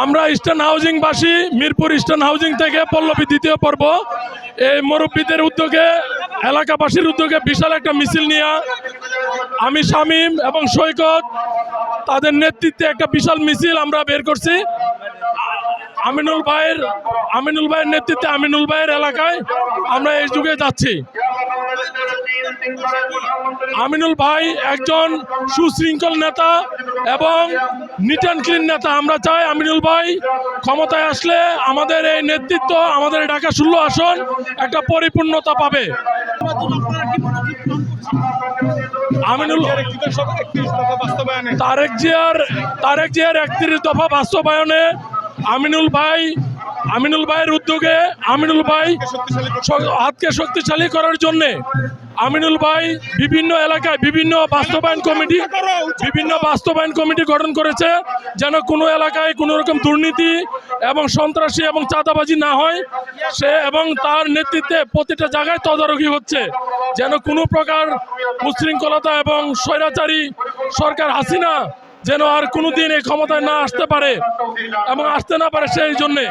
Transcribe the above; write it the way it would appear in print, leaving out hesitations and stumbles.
আমরা eastern হাউজিংবাসী Mirpur eastern housing থেকে পল্লবী দ্বিতীয় পর্ব এই মুরব্বীদের উদ্যোগে এলাকাবাসীর উদ্যোগে বিশাল একটা মিছিল নিয়ে আমি শামীম এবং সৈকত তাদের নেতৃত্বে একটা বিশাল মিছিল আমরা বের করছি আমিনুল ভাইয়ের নেতৃত্বে আমিনুল ভাইয়ের এলাকায় আমরা এই যুগে যাচ্ছি। আমিনুল ভাই একজন সুশৃঙ্খল নেতা এবং নিট অ্যান্ড ক্লিন নেতা। আমরা চাই আমিনুল ভাই ক্ষমতায় আসলে আমাদের এই নেতৃত্ব আমাদের ঢাকা 16 আসন একটা পরিপূর্ণতা পাবে। আমিনুল তারেক জিয়ার 31 দফা বাস্তবায়নে আমিনুল ভাইয়ের উদ্যোগে আমিনুল ভাই হাতকে শক্তিশালী করার জন্য আমিনুল ভাই বিভিন্ন এলাকায় বিভিন্ন বাস্তবায়ন কমিটি গঠন করেছে যেন কোনো এলাকায় কোনো রকম দুর্নীতি এবং সন্ত্রাসী এবং চাঁদাবাজি না হয় সে এবং তার নেতৃত্বে প্রতিটা জায়গায় তদারকি হচ্ছে যেন কোনো প্রকার উচ্ছৃঙ্খলতা এবং স্বৈরাচারী সরকার হাসিনা যেন আর কোনোদিন এই ক্ষমতায় না আসতে পারে এবং আসতে না পারে সেই জন্যে